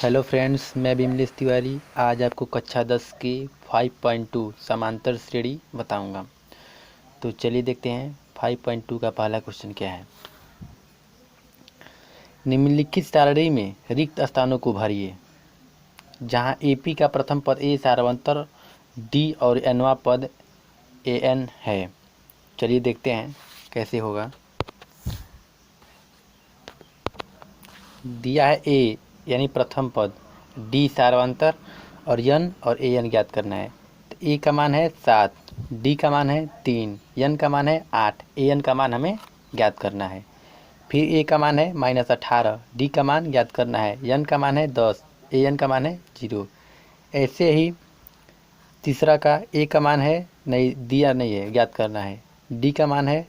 Hello friends, मैं बिमलेश तिवारी आज आपको कक्षा 10 की 5.2 समांतर श्रेणी बताऊंगा। तो चलिए देखते हैं 5.2 का पहला क्वेश्चन क्या है। निम्नलिखित सारणी में रिक्त स्थानों को भरिए। जहां एपी का प्रथम पद ए सार्वंतर डी और एनवा पद एन है। चलिए देखते हैं कैसे होगा। दिया है ए यानी प्रथम पद, डी सार्वंतर और एन और ए एन ज्ञात करना है। तो ए का मान है 7, डी का मान है 3, एन का मान है 8, ए एन का मान हमें ज्ञात करना है। फिर ए का मान है -18, डी का मान ज्ञात करना है, एन का मान है 10, ए एन का मान है 0। ऐसे ही तीसरा का ए का मान है नहीं दिया नहीं है, ज्ञात करना है। डी का मान है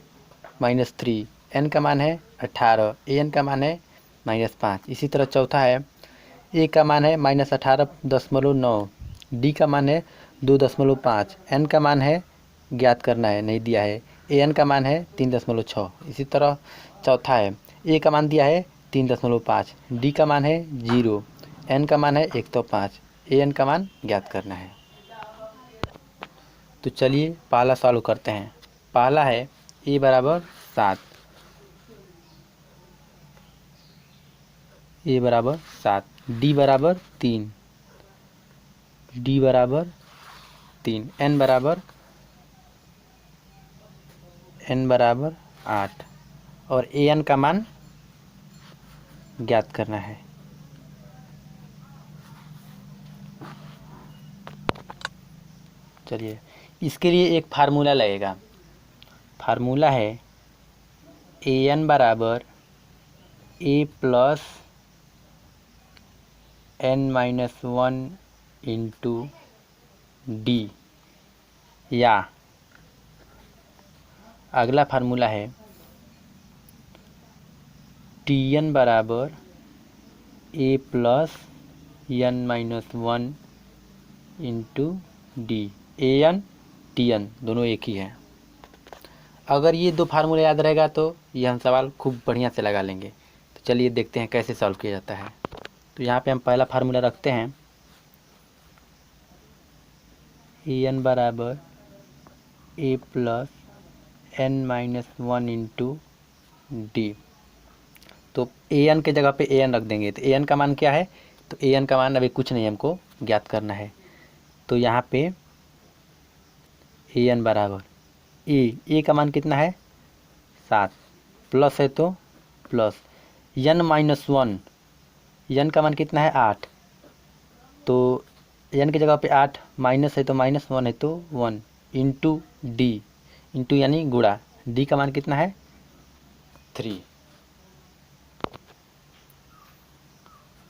-3, एन का मान है 18, ए एन का मान है -5। इसी तरह चौथा है ए का मान है -18.9, डी का मान है 2.5, एन का मान है ज्ञात करना है, नहीं दिया है, ए एन का मान है 3.6। इसी तरह चौथा है ए का मान दिया है 3.5, डी का मान है 0, एन का मान है 105, ए एन का मान ज्ञात करना है। तो चलिए पहला सॉल्व करते हैं। पहला है ए बराबर 7, ए बराबर 7, डी बराबर 3, डी बराबर 3, एन बराबर 8 और ए एन का मान ज्ञात करना है। चलिए इसके लिए एक फार्मूला लगेगा। फार्मूला है ए एन बराबर ए प्लस n-1 इंटू डी, या अगला फार्मूला है टी एन बराबर ए plus n-1 into D. A N T N दोनों एक ही है। अगर ये दो फार्मूला याद रहेगा तो ये हम सवाल खूब बढ़िया से लगा लेंगे। तो चलिए देखते हैं कैसे सॉल्व किया जाता है। तो यहाँ पे हम पहला फार्मूला रखते हैं ए एन बराबर ए प्लस n-1 इंटू डी। तो ए एन के जगह पे ए एन रख देंगे। तो ए एन का मान क्या है? तो ए एन का मान अभी कुछ नहीं, हमको ज्ञात करना है। तो यहाँ पे ए एन बराबर ए का मान कितना है? 7, प्लस है तो प्लस n-1, एन का मान कितना है? 8। तो एन की जगह पे 8, माइनस है तो -1 है तो 1 इंटू डी, इंटू यानी गुणा, डी का मान कितना है? 3।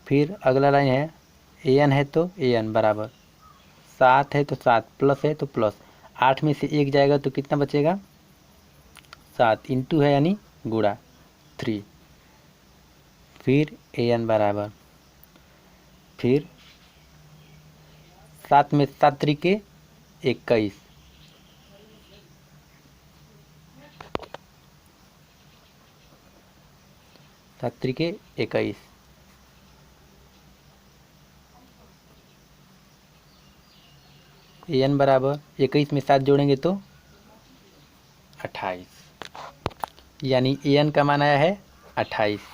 फिर अगला लाइन है ए एन है तो ए एन बराबर 7 है तो 7, प्लस है तो प्लस, 8 में से 1 जाएगा तो कितना बचेगा? 7 इंटू है यानी गुणा 3। फिर ए एन बराबर, फिर 7 में 7 त्रिके 21, 7 त्रिके 21, ए एन बराबर 21 में 7 जोड़ेंगे तो 28, यानी ए एन का मान आया है 28।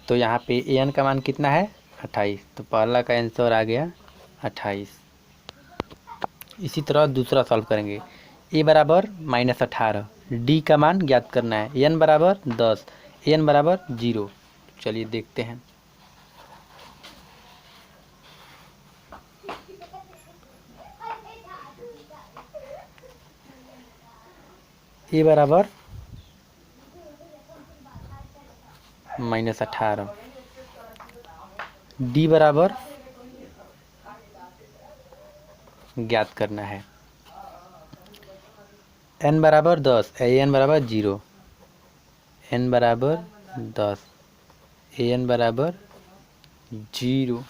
तो यहाँ पे ए एन का मान कितना है? 28। तो पहला का आंसर आ गया 28। इसी तरह दूसरा सॉल्व करेंगे। ए बराबर -18, डी का मान ज्ञात करना है, एन बराबर 10, एन बराबर 0। चलिए देखते हैं। ए बराबर -18, डी बराबर ज्ञात करना है, एन बराबर 10, एन बराबर 0, एन बराबर 10, एन बराबर 0।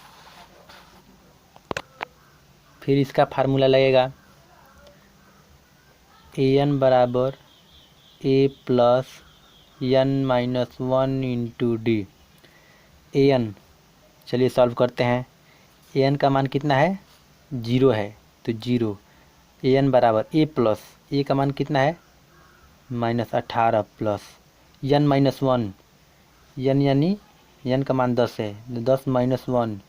फिर इसका फार्मूला लगेगा ए एन बराबर ए plus n-1 into D. A N चलिए सॉल्व करते हैं। an का मान कितना है, 0 है, तो 0 an बराबर a प्लस a का मान कितना है -18 प्लस n -1 n यानी n का मान 10 है, 10 -1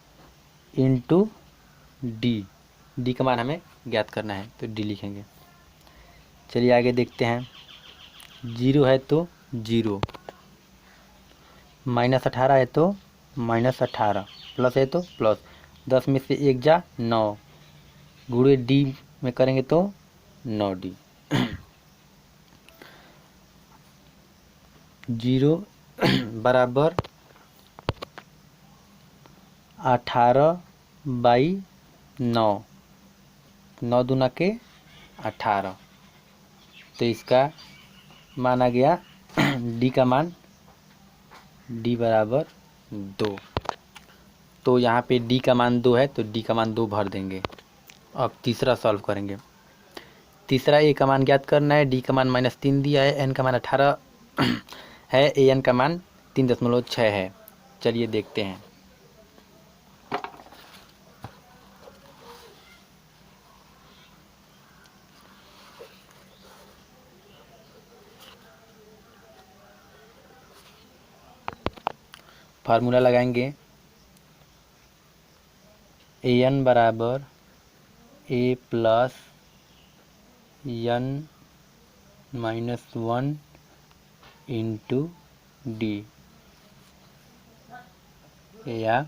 इंटू डी का मान हमें ज्ञात करना है, तो डी लिखेंगे। चलिए आगे देखते हैं। 0 है तो 0, -18 है तो -18, प्लस है तो प्लस, 10 में से 1 जा 9, गुणे डी में करेंगे तो 9d। 0 बराबर 18/9, 9 दूना के 18, तो इसका मान आ गया डी का मान डी बराबर 2। तो यहाँ पे डी का मान 2 है, तो डी का मान 2 भर देंगे। अब तीसरा सॉल्व करेंगे। तीसरा ए का मान ज्ञात करना है, डी का मान -3 दिया है, एन का मान 18 है, ए एन का मान 3.6 है। चलिए देखते हैं। फार्मूला लगाएंगे, ए एन बराबर ए प्लस n -1 इंटू डी, या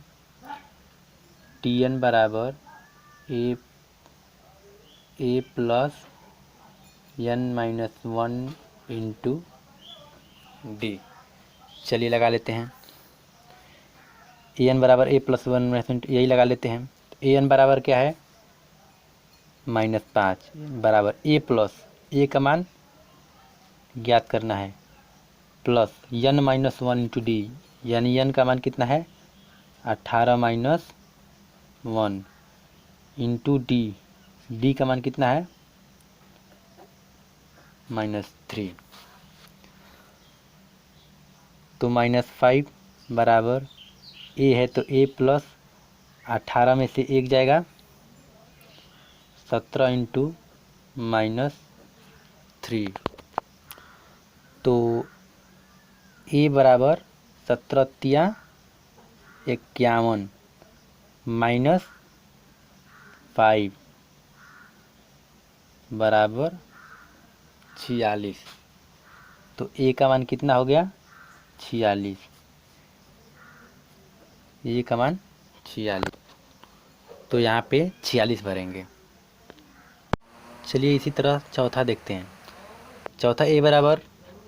टी एन बराबर ए प्लस n -1 इंटू डी। चलिए लगा लेते हैं। ए एन बराबर ए प्लस 1 यही लगा लेते हैं। ए एन बराबर क्या है -5 बराबर ए प्लस ए का मान ज्ञात करना है, प्लस n -1 इंटू डी, यानी n का मान कितना है 18 -1 इंटू डी का मान कितना है -3, तो -5 बराबर ए है तो ए प्लस 18 में से 1 जाएगा 17 इंटू -3, तो ए बराबर 17 × 51 -5 बराबर 46, तो ए का मान कितना हो गया 46, ए का मान 46, तो यहाँ पे 46 भरेंगे। चलिए इसी तरह चौथा देखते हैं। चौथा ए बराबर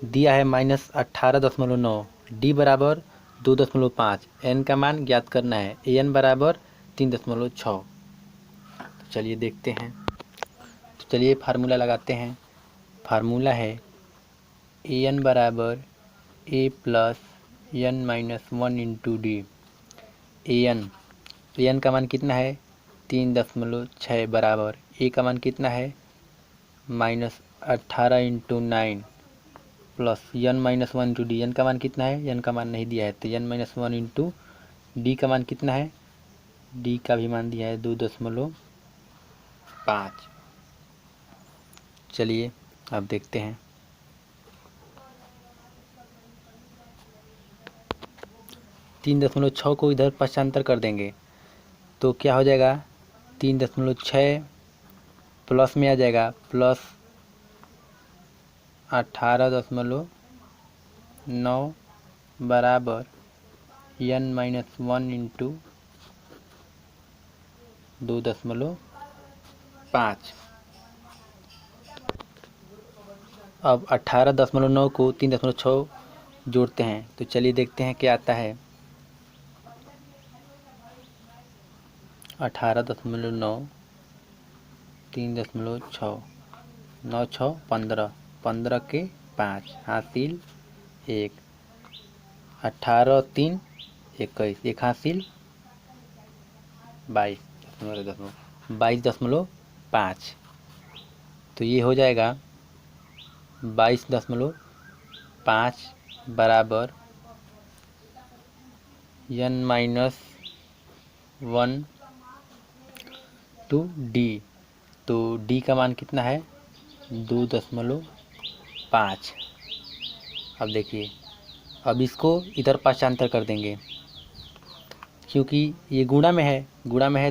दिया है -18.9, डी बराबर 2.5, एन का मान ज्ञात करना है, ए एन बराबर 3.6। तो चलिए देखते हैं। तो चलिए फार्मूला लगाते हैं। फार्मूला है ए एन बराबर ए plus n -1 into D, A N का मान कितना है 3.6 बराबर ए का मान कितना है -18 into 9 plus n -1 into D, N का मान कितना है, एन का मान नहीं दिया है, तो n -1 इंटू डी का मान कितना है, डी का भी मान दिया है 2.5। चलिए अब देखते हैं। तीन 3.6 को इधर पक्षांतर कर देंगे तो क्या हो जाएगा 3.6 प्लस में आ जाएगा प्लस 18.9 बराबर n -1 इंटू 2.5। अब 18.9 को 3.6 जोड़ते हैं तो चलिए देखते हैं क्या आता है। 18.9 3.6 9 6 15, 15 के 5 हासिल 1, 18 3 21, 1 हासिल 22.5, तो ये हो जाएगा 22.5 बराबर n 1 टू डी। तो डी का मान कितना है 2.5। अब देखिए, अब इसको इधर पाठांतर कर देंगे क्योंकि ये गुणा में है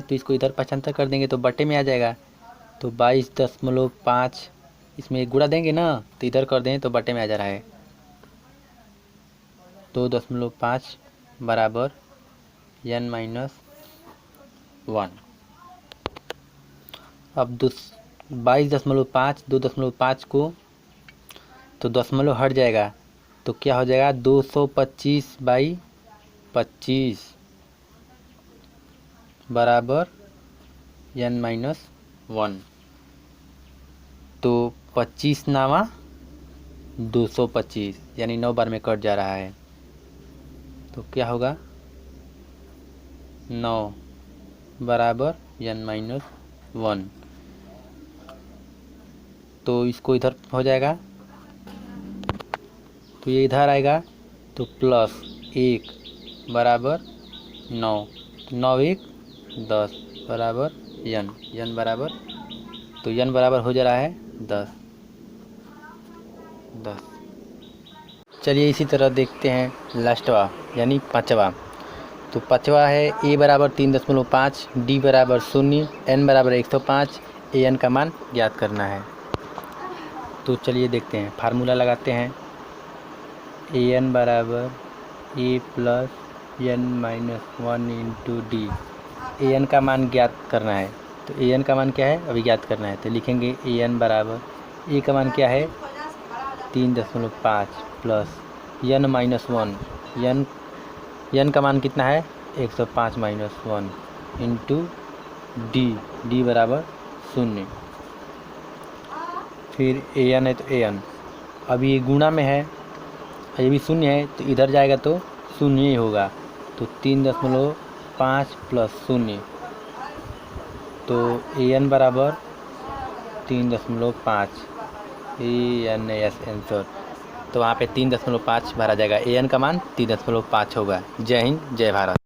तो इसको इधर पाठांतर कर देंगे तो बटे में आ जाएगा। तो 22.5 इसमें गुणा देंगे ना तो इधर कर दें तो बटे में आ जा रहा है। 2.5 बराबर n-1। अब 22.5 2.5 को तो दशमलव हट जाएगा तो क्या हो जाएगा 225/25 बराबर n-1। तो 25 नामा 225 यानी 9 बार में कट जा रहा है तो क्या होगा 9 बराबर n-1। तो इसको इधर हो जाएगा तो ये इधर आएगा तो +1 बराबर 9। तो 9 1 10 बराबर n बराबर, तो n बराबर हो जा रहा है 10। चलिए इसी तरह देखते हैं लास्टवा यानी पाँचवा। तो पाँचवा है a बराबर 3.5, d बराबर 0, n बराबर 105, an का मान ज्ञात करना है। तो चलिए देखते हैं, फार्मूला लगाते हैं। an बराबर a plus n-1 into D. an का मान ज्ञात करना है तो an का मान क्या है अभी ज्ञात करना है तो लिखेंगे an बराबर a का मान क्या है 3.5 प्लस n-1 n का मान कितना है 105-1 इंटू d बराबर 0। फिर an है तो an, अभी ये गुणा में है ये भी 0 है तो इधर जाएगा तो 0 ही होगा। तो 3.5 प्लस 0 तो an बराबर 3.5 an आंसर। तो वहाँ पे 3.5 भरा जाएगा, an का मान 3.5 होगा। जय हिंद जय भारत।